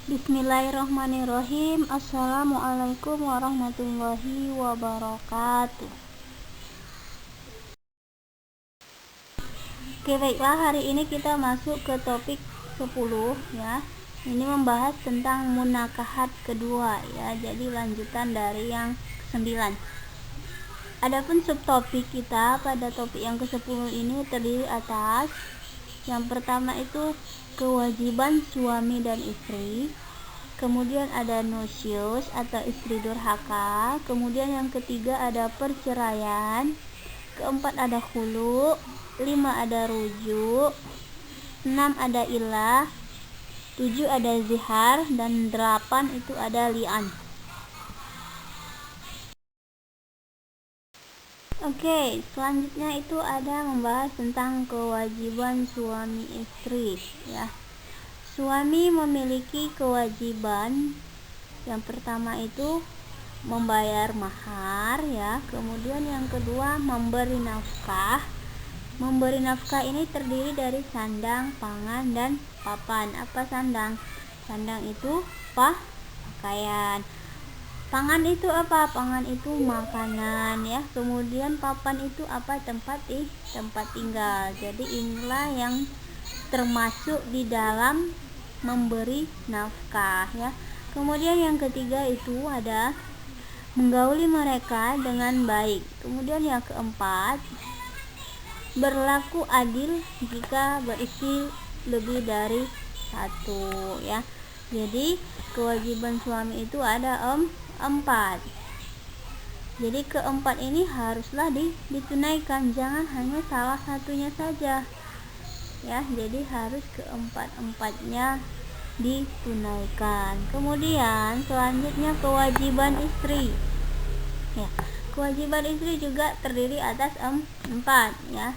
Bismillahirrahmanirrahim. Assalamualaikum warahmatullahi wabarakatuh. Oke, baiklah, hari ini kita masuk ke topik 10 ya. Ini membahas tentang munakahat kedua ya. Jadi lanjutan dari yang ke-9. Adapun subtopik kita pada topik yang ke-10 ini terdiri atas yang pertama itu kewajiban suami dan istri. Kemudian ada nusyus atau istri durhaka. Kemudian yang ketiga ada perceraian. Keempat ada khulu. 5 ada rujuk. 6 ada ilah. 7 ada zihar. Dan 8 itu ada li'an. Oke, selanjutnya itu ada membahas tentang kewajiban suami istri ya. Suami memiliki kewajiban yang pertama itu membayar mahar ya, kemudian yang kedua memberi nafkah. Memberi nafkah ini terdiri dari sandang, pangan, dan papan. Apa sandang? Sandang itu pakaian. Pangan itu apa? Pangan itu makanan ya. Kemudian papan itu apa? Tempat tinggal. Jadi inilah yang termasuk di dalam memberi nafkah ya. Kemudian yang ketiga itu ada menggauli mereka dengan baik. Kemudian yang keempat, berlaku adil jika beristri lebih dari satu ya. Jadi kewajiban suami itu ada 4. Jadi keempat ini haruslah ditunaikan, jangan hanya salah satunya saja ya. Jadi harus keempat-empatnya ditunaikan. Kemudian selanjutnya kewajiban istri ya. Kewajiban istri juga terdiri atas 4 ya.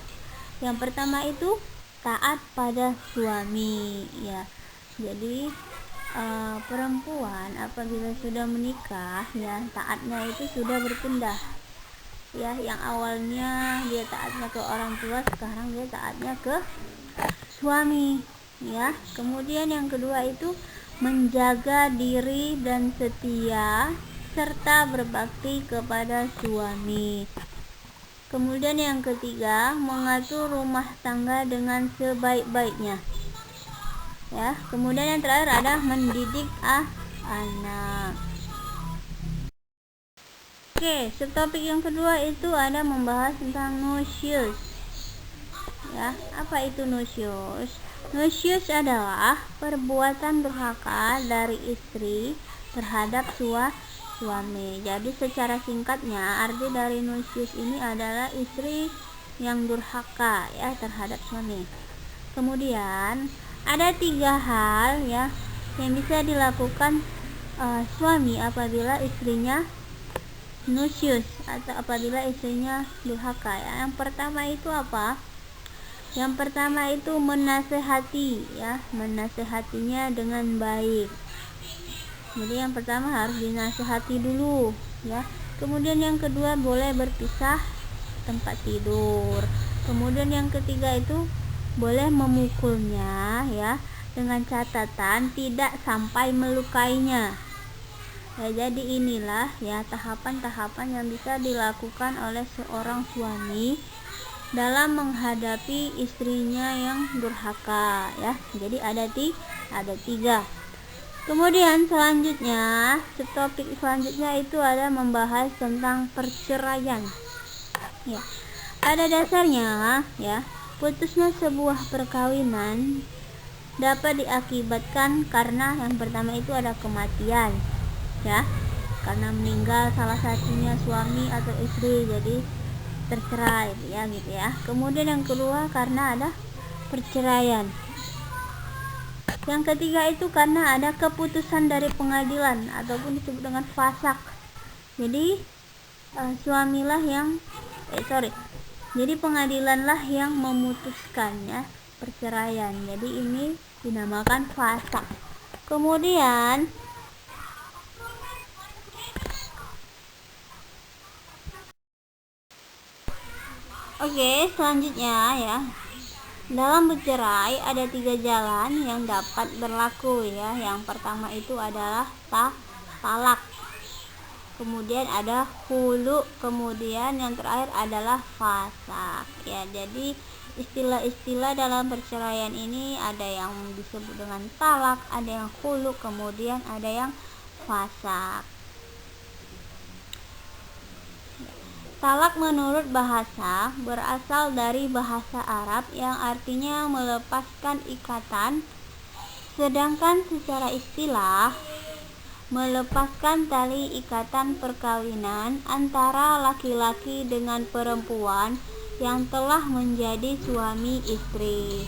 Yang pertama itu taat pada suami ya. Jadi perempuan apabila sudah menikah ya, taatnya itu sudah berpindah ya. Yang awalnya dia taatnya ke orang tua, sekarang dia taatnya ke suami ya. Kemudian yang kedua itu menjaga diri dan setia serta berbakti kepada suami. Kemudian yang ketiga, mengatur rumah tangga dengan sebaik-baiknya ya. Kemudian yang terakhir ada mendidik anak. Oke, subtopik yang kedua itu ada membahas tentang nusyus ya. Apa itu nusyus? Nusyus adalah perbuatan durhaka dari istri terhadap suami. Jadi secara singkatnya arti dari nusyus ini adalah istri yang durhaka ya terhadap suami. Kemudian ada 3 hal ya yang bisa dilakukan suami apabila istrinya nusyus atau apabila istrinya durhaka ya. Yang pertama itu apa? Yang pertama itu menasehati ya, menasehatinya dengan baik. Jadi yang pertama harus dinasehati dulu ya. Kemudian yang kedua boleh berpisah tempat tidur. Kemudian yang ketiga itu boleh memukulnya ya, dengan catatan tidak sampai melukainya ya. Jadi inilah ya tahapan-tahapan yang bisa dilakukan oleh seorang suami dalam menghadapi istrinya yang durhaka ya. Jadi ada 3. Kemudian selanjutnya, subtopik selanjutnya itu ada membahas tentang perceraian ya. Pada dasarnya ya, putusnya sebuah perkawinan dapat diakibatkan karena yang pertama itu ada kematian ya, karena meninggal salah satunya suami atau istri, jadi tercerai ya gitu ya. Kemudian yang kedua karena ada perceraian. Yang ketiga itu karena ada keputusan dari pengadilan ataupun disebut dengan fasak. Jadi suamilah yang jadi pengadilanlah yang memutuskannya perceraian. Jadi ini dinamakan fasak. Kemudian selanjutnya ya, Dalam bercerai ada 3 jalan yang dapat berlaku ya. Yang pertama itu adalah talak, kemudian ada hulu, kemudian yang terakhir adalah fasak ya. Jadi istilah-istilah dalam perceraian ini ada yang disebut dengan talak, ada yang hulu, kemudian ada yang fasak. Talak menurut bahasa berasal dari bahasa Arab yang artinya melepaskan ikatan, sedangkan secara istilah melepaskan tali ikatan perkawinan antara laki-laki dengan perempuan yang telah menjadi suami istri.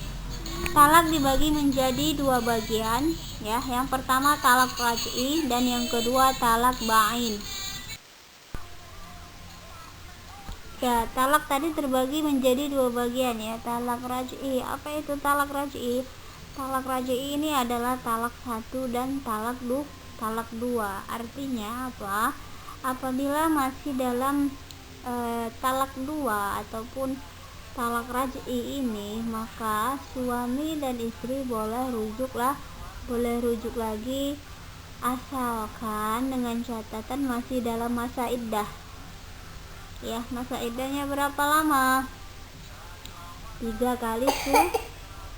Talak dibagi menjadi 2 bagian ya. Yang pertama talak raj'i dan yang kedua talak ba'in. Ya, talak tadi terbagi menjadi 2 bagian ya. Talak raj'i. Apa itu talak raj'i? Talak raj'i ini adalah talak 1 dan talak 2. Artinya apa? Apabila masih dalam talak 2 ataupun talak raj'i ini, maka suami dan istri boleh rujuk lagi, asalkan dengan catatan masih dalam masa iddah. Ya, masa iddahnya berapa lama? 3 kali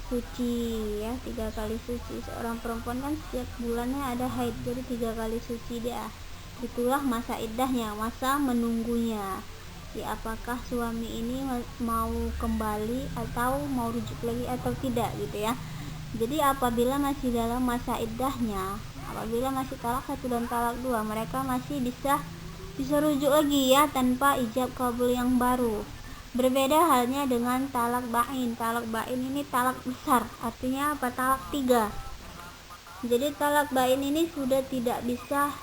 suci ya. 3 kali suci. Seorang perempuan kan setiap bulannya ada haid, jadi 3 kali suci dia. Itulah masa iddahnya, masa menunggunya ya, apakah suami ini mau kembali atau mau rujuk lagi atau tidak gitu ya. Jadi apabila masih dalam masa iddahnya, apabila masih talak 1 dan talak 2, mereka masih bisa rujuk lagi ya, tanpa ijab kabul yang baru. Berbeda halnya dengan talak ba'in. Talak ba'in ini talak besar, artinya apa? Talak 3. Jadi talak ba'in ini sudah tidak bisa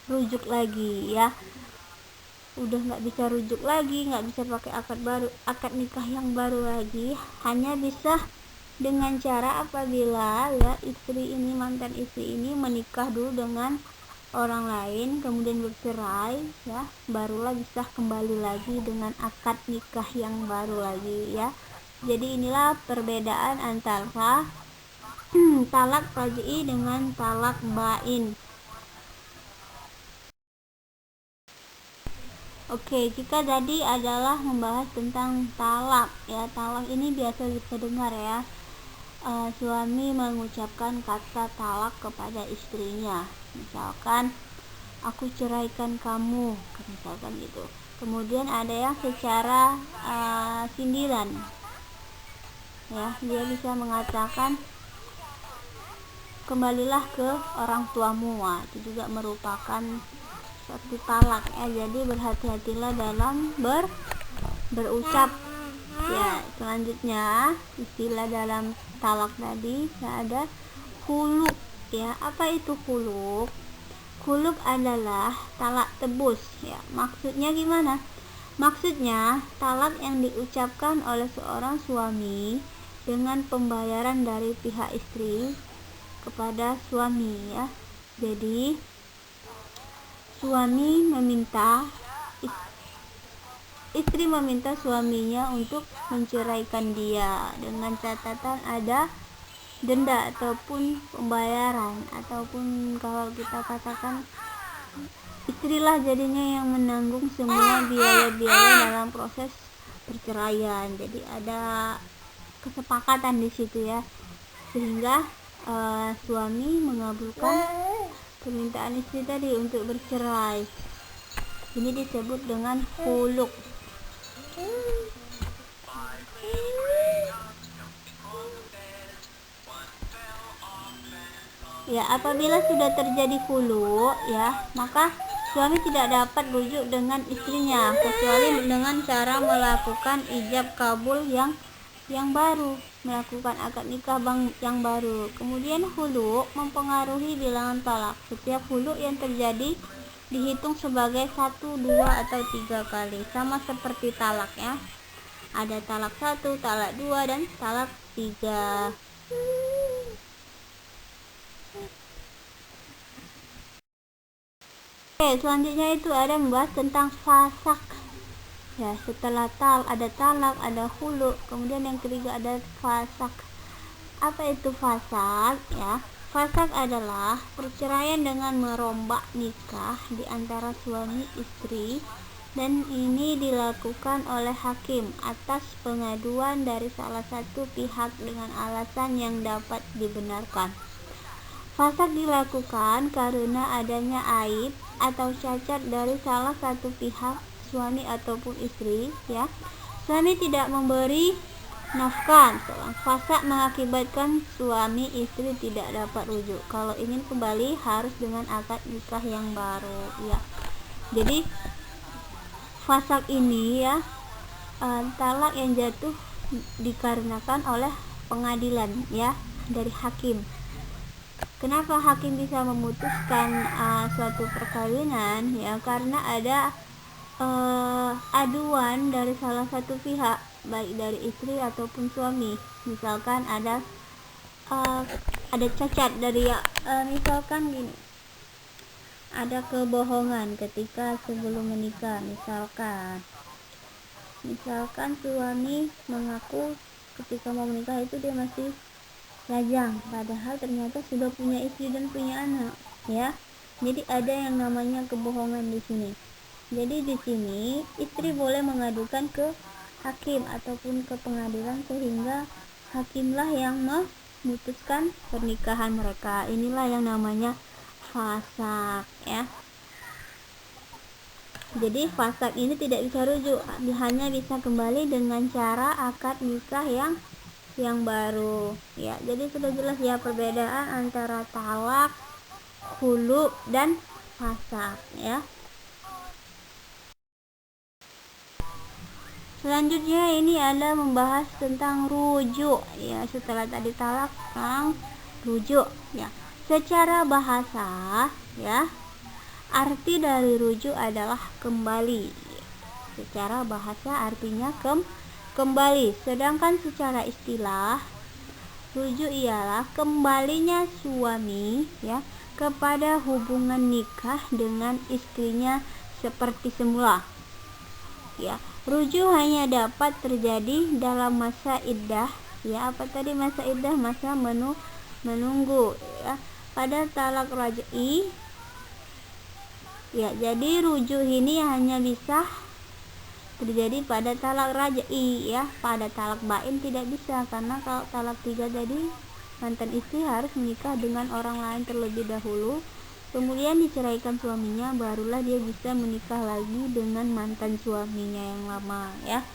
rujuk lagi ya, udah nggak bisa rujuk lagi, nggak bisa pakai akad nikah yang baru lagi. Hanya bisa dengan cara apabila ya mantan istri ini menikah dulu dengan orang lain, kemudian bercerai ya, barulah bisa kembali lagi dengan akad nikah yang baru lagi ya. Jadi inilah perbedaan antara talak raj'i dengan talak ba'in. Oke, kita tadi adalah membahas tentang talak ya. Talak ini biasa kita dengar ya, suami mengucapkan kata talak kepada istrinya, misalkan aku ceraikan kamu, misalkan gitu. Kemudian ada yang secara sindiran ya, dia bisa mengatakan kembalilah ke orang tuamu. Itu juga merupakan suatu talak ya. Jadi berhati-hatilah dalam berucap ya. Selanjutnya istilah dalam talak tadi ada khuluk ya. Apa itu khuluk? Khuluk adalah talak tebus ya. Maksudnya gimana? Maksudnya talak yang diucapkan oleh seorang suami dengan pembayaran dari pihak istri kepada suami ya. Jadi suami meminta, istri meminta suaminya untuk menceraikan dia dengan catatan ada denda ataupun pembayaran, ataupun kalau kita katakan istrilah jadinya yang menanggung semua biaya-biaya dalam proses perceraian. Jadi ada kesepakatan di situ ya, sehingga suami mengabulkan permintaan istri tadi untuk bercerai. Ini disebut dengan khuluk. Ya, apabila sudah terjadi khuluk ya, maka suami tidak dapat rujuk dengan istrinya kecuali dengan cara melakukan ijab kabul yang baru, melakukan akad nikah yang baru. Kemudian khuluk mempengaruhi bilangan talak. Setiap khuluk yang terjadi dihitung sebagai 1, 2 atau 3 kali, sama seperti talak ya. Ada talak 1, talak 2 dan talak 3. Oke, selanjutnya itu ada membahas tentang fasak. Ya, setelah ada talak, ada hulu, kemudian yang ketiga ada fasak. Apa itu fasak? Ya, fasak adalah perceraian dengan merombak nikah di antara suami istri, dan ini dilakukan oleh hakim atas pengaduan dari salah satu pihak dengan alasan yang dapat dibenarkan. Fasak dilakukan karena adanya aib atau cacat dari salah satu pihak, suami ataupun istri, ya. Suami tidak memberi nafkah. Fasak mengakibatkan suami istri tidak dapat rujuk. Kalau ingin kembali harus dengan akad nikah yang baru, ya. Jadi fasak ini, ya, talak yang jatuh dikarenakan oleh pengadilan, ya, dari hakim. Kenapa hakim bisa memutuskan suatu perkawinan? Ya, karena ada aduan dari salah satu pihak, baik dari istri ataupun suami. Misalkan ada cacat dari misalkan gini, ada kebohongan ketika sebelum menikah. Misalkan suami mengaku ketika mau menikah itu dia masih lajang, padahal ternyata sudah punya istri dan punya anak, ya. Jadi ada yang namanya kebohongan di sini. Jadi di sini istri boleh mengadukan ke hakim ataupun ke pengadilan, sehingga hakimlah yang memutuskan pernikahan mereka. Inilah yang namanya fasak, ya. Jadi fasak ini tidak bisa rujuk, hanya bisa kembali dengan cara akad nikah yang baru, ya. Jadi sudah jelas ya perbedaan antara talak, hulu, dan fasak, ya. Selanjutnya ini ada membahas tentang rujuk, ya. Setelah tadi talak, sekarang rujuk, ya. Secara bahasa, ya, arti dari rujuk adalah kembali. Secara bahasa artinya kembali. Sedangkan secara istilah, rujuk ialah kembalinya suami, ya, kepada hubungan nikah dengan istrinya seperti semula. Ya, rujuk hanya dapat terjadi dalam masa iddah. Ya, apa tadi masa iddah? Masa menunggu, ya. Pada talak raj'i, ya, jadi rujuk ini hanya bisa terjadi pada talak raj'i, ya. Pada talak bain tidak bisa, karena kalau talak 3 tadi mantan istri harus menikah dengan orang lain terlebih dahulu, kemudian diceraikan suaminya, barulah dia bisa menikah lagi dengan mantan suaminya yang lama, ya.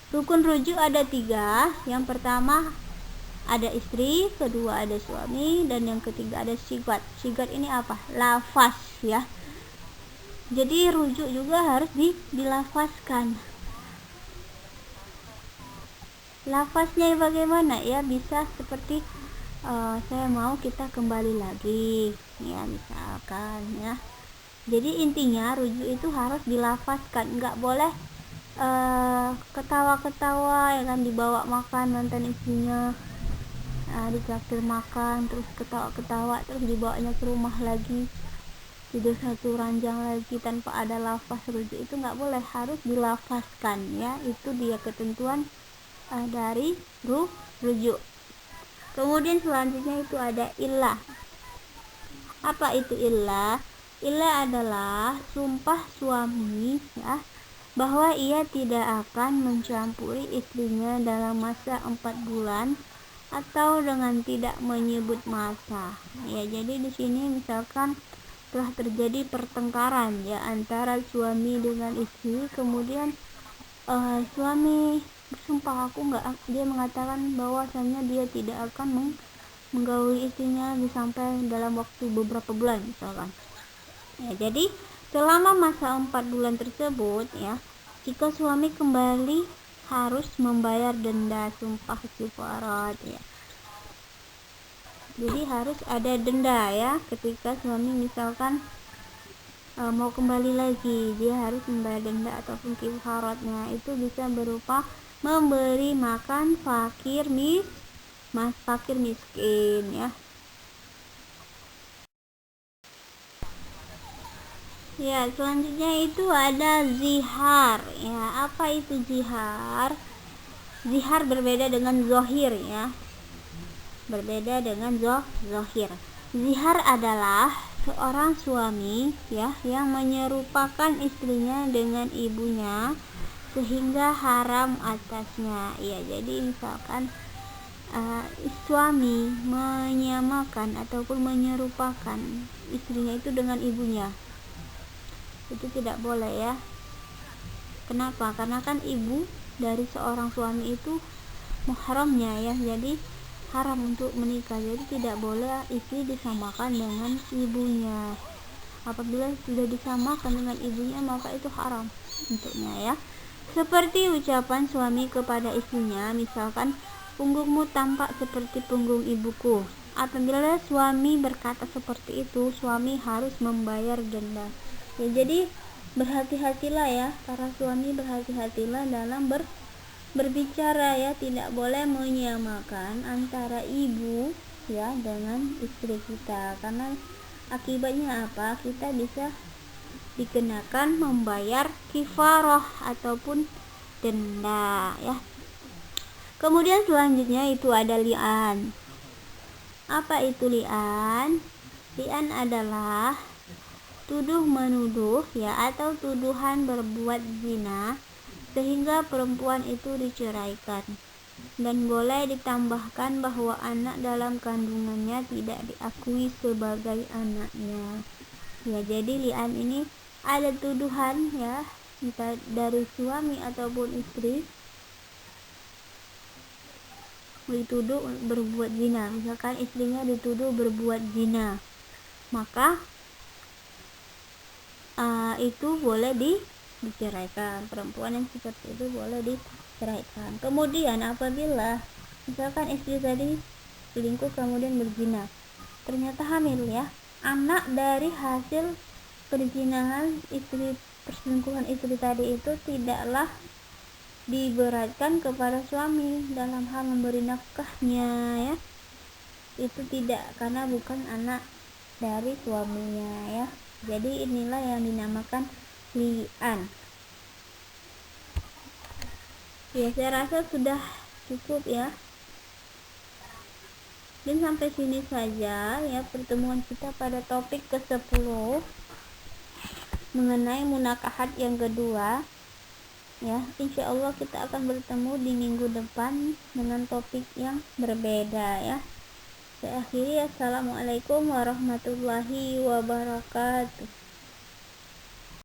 Rukun rujuk ada 3. Yang pertama ada istri, kedua ada suami, dan yang ketiga ada sigat. Sigat ini apa? Lafaz, ya. Jadi rujuk juga harus dilafazkan. Lafaznya bagaimana? Ya, bisa seperti saya mau kita kembali lagi, ya, misalkan, ya. Jadi intinya rujuk itu harus dilafazkan, nggak boleh ketawa-ketawa, ya kan, dibawa makan mantan istrinya, ditraktir makan, terus ketawa-ketawa, terus dibawanya ke rumah lagi, tidur satu ranjang lagi tanpa ada lafaz rujuk. Itu nggak boleh, harus dilafazkan, ya. Itu dia ketentuan dari rujuk. Kemudian selanjutnya itu ada illah. Apa itu illah? Illah adalah sumpah suami, ya, bahwa ia tidak akan mencampuri istrinya dalam masa 4 bulan atau dengan tidak menyebut masa, ya. Jadi di sini misalkan telah terjadi pertengkaran, ya, antara suami dengan istri, kemudian suami bersumpah, dia mengatakan bahwasanya dia tidak akan menggauli istrinya sampai dalam waktu beberapa bulan, misalkan, ya. Jadi selama masa 4 bulan tersebut, ya, jika suami kembali harus membayar denda sumpah kifarat, ya. Jadi harus ada denda, ya, ketika suami misalkan mau kembali lagi, dia harus membayar denda ataupun kifaratnya. Itu bisa berupa memberi makan fakir miskin, ya. Ya, selanjutnya itu ada zihar. Ya, apa itu zihar? Zihar berbeda dengan zohir ya. Berbeda dengan zohir. Zihar adalah seorang suami ya yang menyerupakan istrinya dengan ibunya sehingga haram atasnya. Ya, jadi misalkan suami menyamakan ataupun menyerupakan istrinya itu dengan ibunya, itu tidak boleh ya. Kenapa? Karena kan ibu dari seorang suami itu muhramnya ya, jadi haram untuk menikah. Jadi tidak boleh istri disamakan dengan ibunya. Apabila sudah disamakan dengan ibunya maka itu haram untuknya ya. Seperti ucapan suami kepada istrinya, misalkan punggungmu tampak seperti punggung ibuku. Apabila suami berkata seperti itu, suami harus membayar denda. Ya, jadi berhati-hatilah ya, para suami berhati-hatilah dalam berbicara ya, tidak boleh menyamakan antara ibu ya dengan istri kita, karena akibatnya apa? Kita bisa dikenakan membayar kifarah ataupun denda ya. Kemudian selanjutnya itu ada li'an. Apa itu li'an? Li'an adalah tuduh menuduh ya, atau tuduhan berbuat zina sehingga perempuan itu diceraikan, dan boleh ditambahkan bahwa anak dalam kandungannya tidak diakui sebagai anaknya ya. Jadi li'an ini ada tuduhan ya, entah dari suami ataupun istri dituduh berbuat zina. Misalkan istrinya dituduh berbuat zina, maka itu boleh diceraikan. Perempuan yang seperti itu boleh diceraikan. Kemudian apabila misalkan istri tadi selingkuh kemudian berzina, ternyata hamil ya, anak dari hasil perzinahan istri, perselingkuhan istri tadi itu tidaklah diberatkan kepada suami dalam hal memberi nafkahnya ya. Itu tidak, karena bukan anak dari suaminya ya. Jadi inilah yang dinamakan li'an. Ya, saya rasa sudah cukup ya. Dan sampai sini saja ya pertemuan kita pada topik ke-10 mengenai munakahat yang kedua ya. Insya Allah kita akan bertemu di minggu depan dengan topik yang berbeda ya. Saya akhiri, assalamualaikum warahmatullahi wabarakatuh.